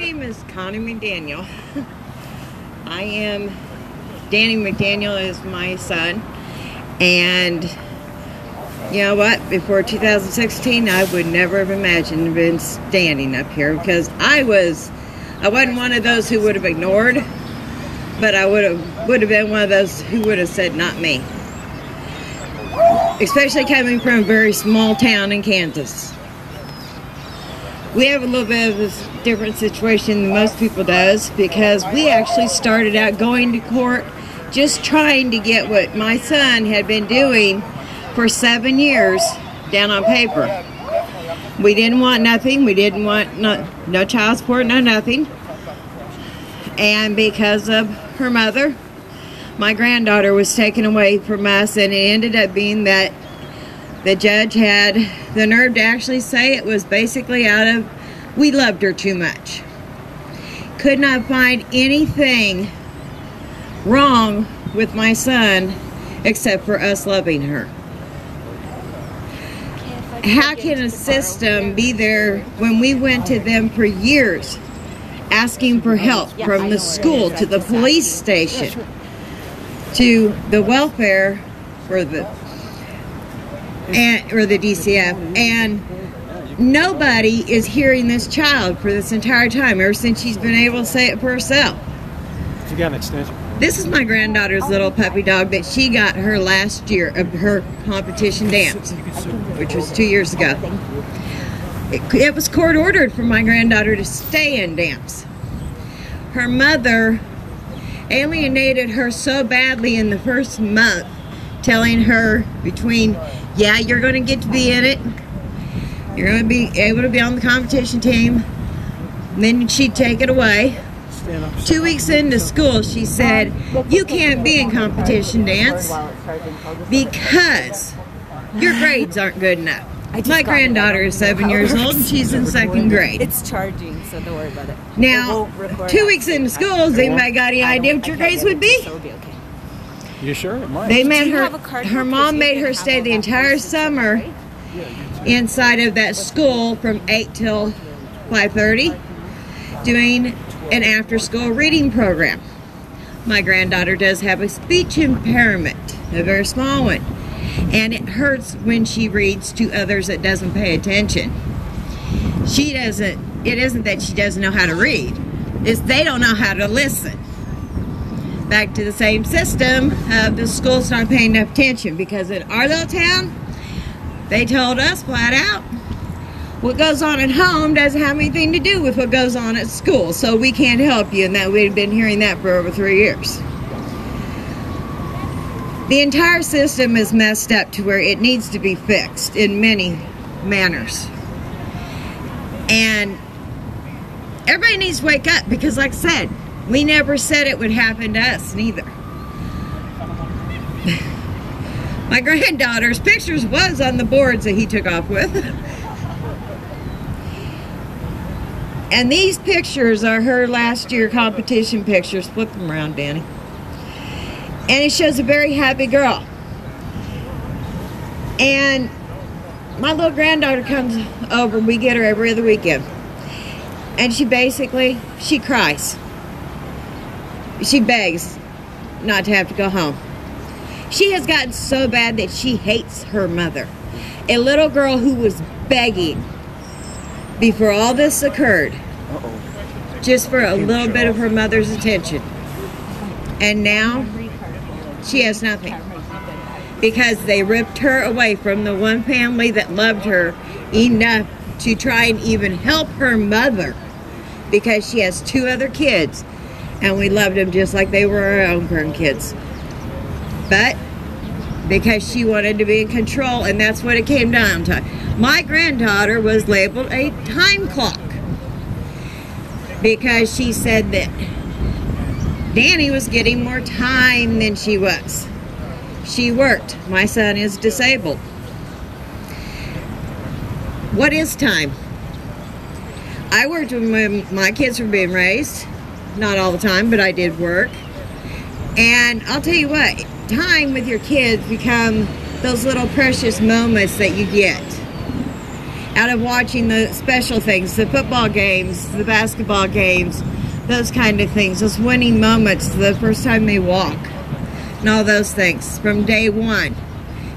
name is Connie McDaniel. I am, Danny McDaniel is my son, and you know what, before 2016 I would never have imagined being standing up here, because I wasn't one of those who would have ignored, but I would have been one of those who would have said not me, especially coming from a very small town in Kansas. We have a little bit of a different situation than most people does, because we actually started out going to court just trying to get what my son had been doing for 7 years down on paper. We didn't want nothing. We didn't want no child support, no nothing. And because of her mother, my granddaughter was taken away from us, and it ended up being that the judge had the nerve to actually say it was basically out of, we loved her too much. Could not find anything wrong with my son except for us loving her. How can a system be there when we went to them for years asking for help, from the school to the police station to the welfare or the DCF, and nobody is hearing this child for this entire time, ever since she's been able to say it for herself. You got an extension? This is my granddaughter's little puppy dog that she got her last year of her competition dance, which was 2 years ago. It was court ordered for my granddaughter to stay in dance. Her mother alienated her so badly in the first month, telling her between, yeah, you're going to get to be in it, you're going to be able to be on the competition team, and then she'd take it away. 2 weeks into school, she said, you can't be in competition dance because your grades aren't good enough. My granddaughter is 7 years old, and she's in second grade. It's charging, so don't worry about it. Now, 2 weeks into school, has anybody got any idea what your grades would be? So it'll be okay. You sure? It might. They made her mom made her stay the entire summer inside of that school from 8 till 5:30 doing an after-school reading program. My granddaughter does have a speech impairment, a very small one, and it hurts when she reads to others that doesn't pay attention. It isn't that she doesn't know how to read, it's they don't know how to listen. Back to the same system of the school's not paying enough attention, because in our little town, they told us flat out, what goes on at home doesn't have anything to do with what goes on at school, so we can't help you, and that we've been hearing that for over 3 years. The entire system is messed up to where it needs to be fixed in many manners. And everybody needs to wake up, because like I said, we never said it would happen to us neither. My granddaughter's pictures was on the boards that he took off with. And these pictures are her last year competition pictures. Flip them around, Danny. And it shows a very happy girl. And my little granddaughter comes over, we get her every other weekend. And she cries. She begs not to have to go home. She has gotten so bad that she hates her mother. A little girl who was begging before all this occurred, just for a little bit of her mother's attention. And now she has nothing, because they ripped her away from the one family that loved her enough to try and even help her mother, because she has 2 other kids, and we loved them just like they were our own grandkids. But because she wanted to be in control, and that's what it came down to. My granddaughter was labeled a time clock, because she said that Danny was getting more time than she was. She worked. My son is disabled. What is time? I worked when my kids were being raised. Not all the time, but I did work. And I'll tell you what, time with your kids become those little precious moments that you get. out of watching the special things, the football games, the basketball games, those kind of things, those winning moments, the first time they walk, and all those things from day one.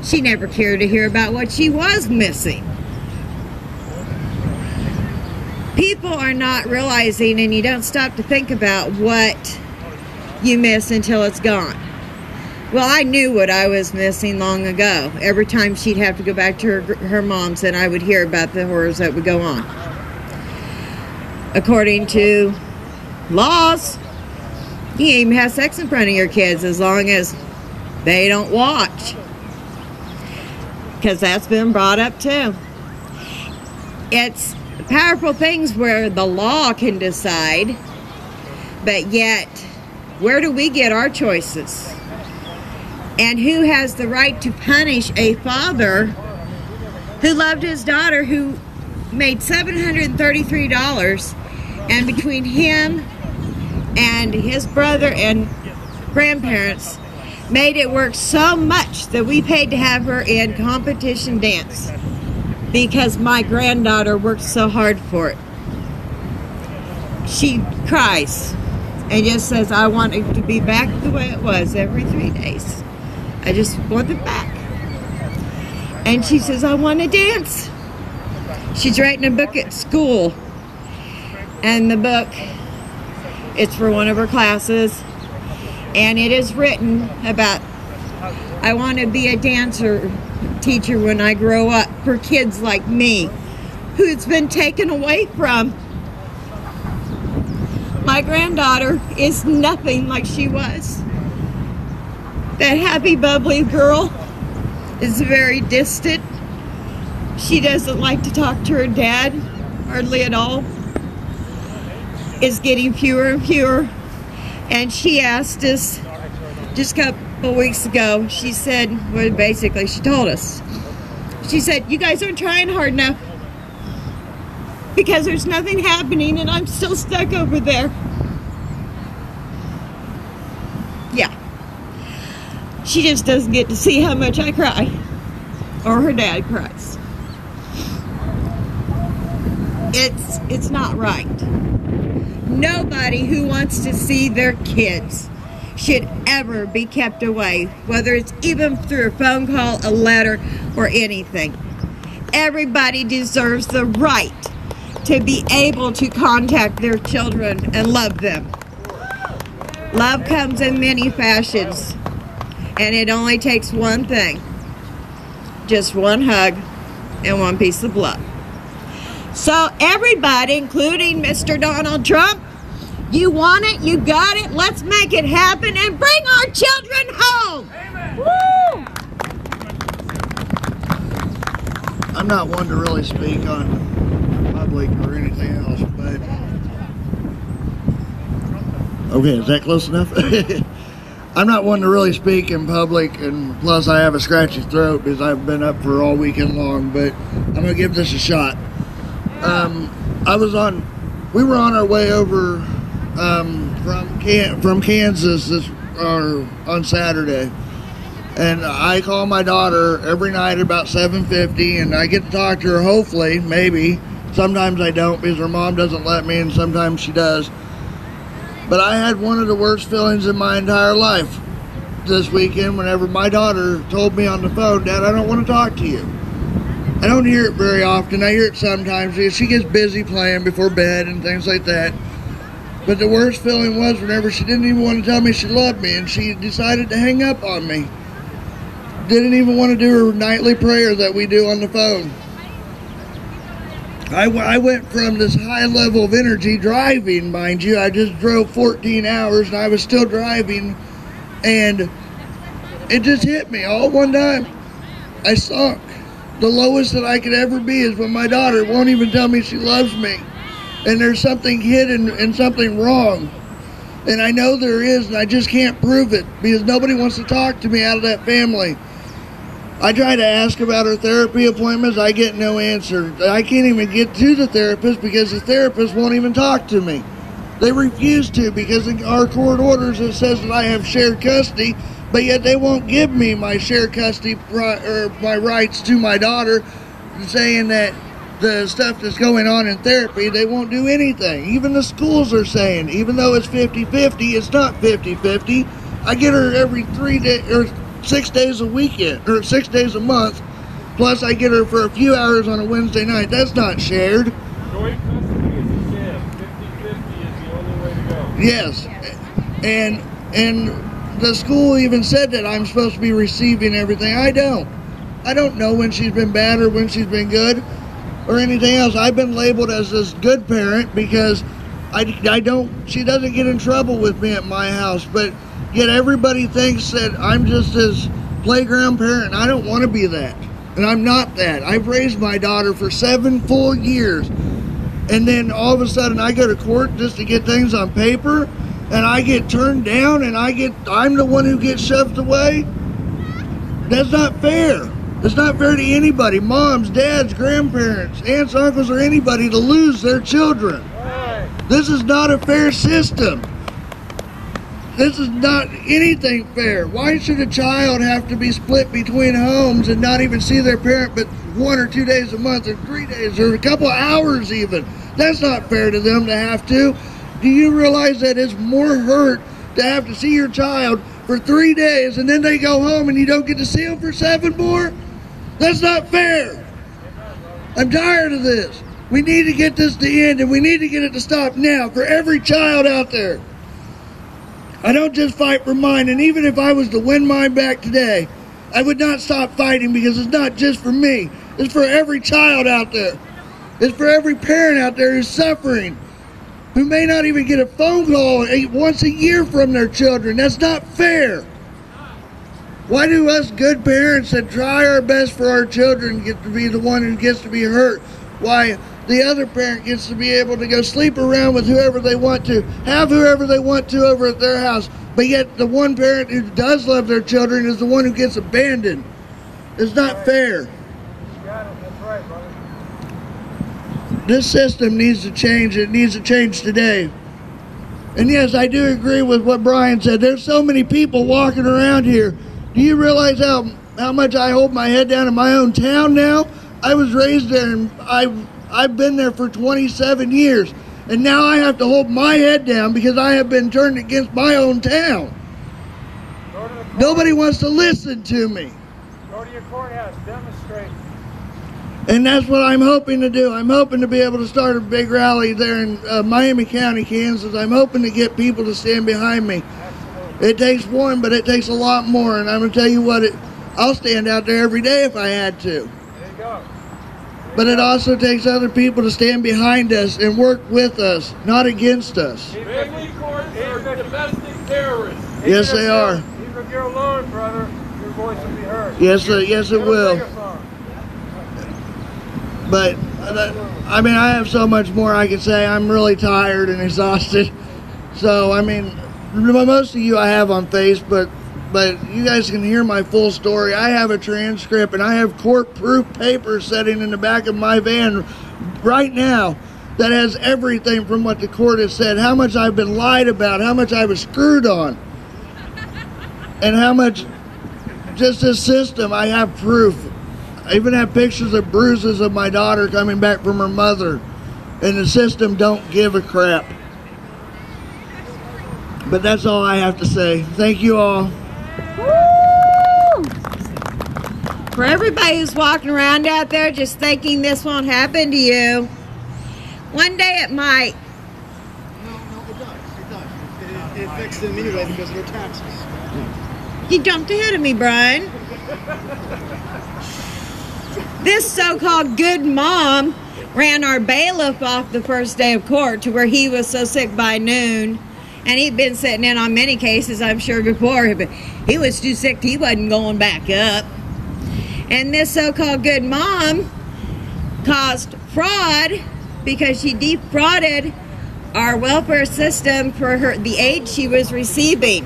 She never cared to hear about what she was missing. People are not realizing, and you don't stop to think about what you miss until it's gone. Well, I knew what I was missing long ago. Every time she'd have to go back to her mom's, and I would hear about the horrors that would go on. According to laws, you can't even have sex in front of your kids as long as they don't watch. Because that's been brought up too. It's powerful things where the law can decide, but yet, where do we get our choices? And who has the right to punish a father who loved his daughter, who made $733, and between him and his brother and grandparents made it work so much that we paid to have her in competition dance because my granddaughter worked so hard for it. She cries and just says, I want it to be back the way it was every 3 days. I just want it back. And she says, I want to dance. She's writing a book at school. And the book, it's for one of her classes. And it is written about, I want to be a dancer teacher when I grow up for kids like me, who's been taken away from. My granddaughter is nothing like she was. That happy, bubbly girl is very distant. She doesn't like to talk to her dad, hardly at all. It's getting fewer and fewer. And she asked us just a couple weeks ago, she said, well, basically she told us, she said, you guys aren't trying hard enough because there's nothing happening and I'm still stuck over there. Yeah. She just doesn't get to see how much I cry, or her dad cries. It's not right. Nobody who wants to see their kids should ever be kept away, whether it's even through a phone call, a letter, or anything. Everybody deserves the right to be able to contact their children and love them. Love comes in many fashions. And it only takes one thing. Just one hug and one piece of love. So everybody, including Mr. Donald Trump, you want it, you got it, let's make it happen and bring our children home. Amen. Woo! I'm not one to really speak on public or anything else, but... Okay, is that close enough? I'm not one to really speak in public, and plus I have a scratchy throat because I've been up for all weekend long, but I'm going to give this a shot. We were on our way over from Kansas on Saturday, and I call my daughter every night about 7:50, and I get to talk to her, hopefully, maybe. Sometimes I don't because her mom doesn't let me, and sometimes she does. But I had one of the worst feelings in my entire life this weekend whenever my daughter told me on the phone, Dad, I don't want to talk to you. I don't hear it very often. I hear it sometimes because she gets busy playing before bed and things like that. But the worst feeling was whenever she didn't even want to tell me she loved me and she decided to hang up on me. Didn't even want to do her nightly prayer that we do on the phone. I went from this high level of energy driving, mind you. I just drove 14 hours and I was still driving, and it just hit me all at one time. I sunk. The lowest that I could ever be is when my daughter won't even tell me she loves me, and there's something hidden and something wrong, and I know there is, and I just can't prove it because nobody wants to talk to me out of that family. I try to ask about her therapy appointments. I get no answer. I can't even get to the therapist because the therapist won't even talk to me. They refuse to because in our court orders it says that I have shared custody, but yet they won't give me my shared custody or my rights to my daughter, saying that the stuff that's going on in therapy, they won't do anything. Even the schools are saying, even though it's 50-50, it's not 50-50. I get her every 3 days or 6 days a weekend, or 6 days a month. Plus, I get her for a few hours on a Wednesday night. That's not shared. Joint custody is a sham. 50-50 is the only way to go. Yes, and the school even said that I'm supposed to be receiving everything. I don't know when she's been bad or when she's been good or anything else. I've been labeled as this good parent because she doesn't get in trouble with me at my house, but yet everybody thinks that I'm just this playground parent. I don't want to be that. And I'm not that. I've raised my daughter for 7 full years. And then all of a sudden I go to court just to get things on paper, and I get turned down, and I'm the one who gets shoved away. That's not fair. It's not fair to anybody, moms, dads, grandparents, aunts, uncles, or anybody to lose their children. This is not a fair system. This is not anything fair. Why should a child have to be split between homes and not even see their parent but 1 or 2 days a month or 3 days or a couple hours even? That's not fair to them to have to. Do you realize that it's more hurt to have to see your child for 3 days and then they go home and you don't get to see them for 7 more? That's not fair. I'm tired of this. We need to get this to end, and we need to get it to stop now for every child out there. I don't just fight for mine, and even if I was to win mine back today, I would not stop fighting, because it's not just for me. It's for every child out there. It's for every parent out there who's suffering, who may not even get a phone call once a year from their children. That's not fair. Why do us good parents that try our best for our children get to be the one who gets to be hurt? Why the other parent gets to be able to go sleep around with whoever they want to, have whoever they want to over at their house, but yet the one parent who does love their children is the one who gets abandoned? It's not fair. This system needs to change. It needs to change today. And yes, I do agree with what Brian said. There's so many people walking around here. Do you realize how much I hold my head down in my own town now? I was raised there, and I've been there for 27 years. And now I have to hold my head down because I have been turned against my own town. Nobody wants to listen to me. Go to your courthouse, demonstrate. And that's what I'm hoping to do. I'm hoping to be able to start a big rally there in Miami County, Kansas. I'm hoping to get people to stand behind me. Absolutely. It takes one, but it takes a lot more. And I'm going to tell you what, I'll stand out there every day if I had to. There you go. But it also takes other people to stand behind us and work with us, not against us. Family courts are domestic terrorists. Yes, they are. Even if you're alone, brother, your voice will be heard. Yes, it will. But, I mean, I have so much more I can say. I'm really tired and exhausted. So, I mean, most of you I have on Facebook, but you guys can hear my full story. I have a transcript, and I have court-proof paper sitting in the back of my van right now that has everything from what the court has said, how much I've been lied about, how much I was screwed on, and how much just this system, I have proof. I even have pictures of bruises of my daughter coming back from her mother, and the system don't give a crap. But that's all I have to say. Thank you all. Woo! For everybody who's walking around out there just thinking this won't happen to you, one day it might. No, it does. It does. It affects them anyway because of their taxes. You jumped ahead of me, Brian. This so-called good mom ran our bailiff off the first day of court to where he was so sick by noon. And he'd been sitting in on many cases, I'm sure, before, but he was too sick, he wasn't going back up. And this so-called good mom caused fraud because she defrauded our welfare system for the aid she was receiving.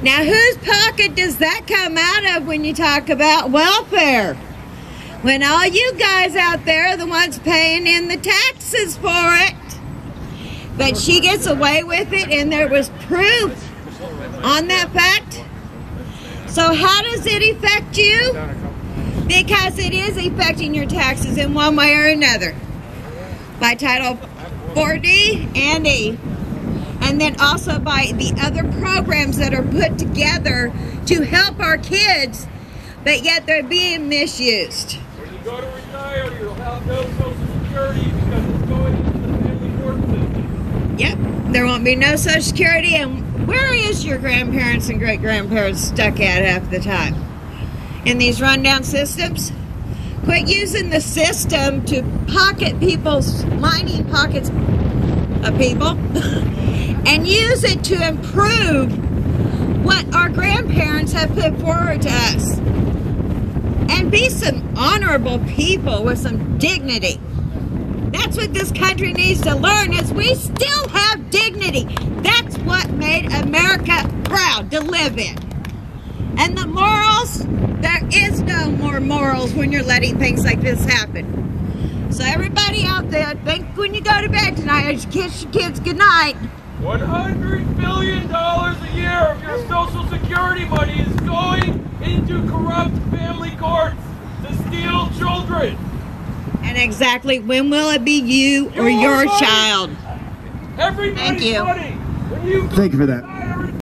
Now, whose pocket does that come out of when you talk about welfare? When all you guys out there are the ones paying in the taxes for it. But she gets away with it, and there was proof on that fact. So how does it affect you? Because it is affecting your taxes in one way or another. By Title 4D and E. And then also by the other programs that are put together to help our kids, but yet they're being misused. When you go to retire, you'll have no Social Security because it's going into the family court system. Yep, there won't be no Social Security, and where is your grandparents and great-grandparents stuck at half the time? In these rundown systems? Quit using the system to pocket people's, lining pockets of people, and use it to improve what our grandparents have put forward to us. And be some honorable people with some dignity. That's what this country needs to learn, is we still have dignity. That's what made America proud to live in. And the morals, there is no more morals when you're letting things like this happen. So everybody out there, think when you go to bed tonight, as you kiss your kids goodnight. $100 billion a year of your Social Security money is going into corrupt family courts to steal children. And exactly when will it be you or your money. child? Everybody's Thank you. money. When you Thank you for that.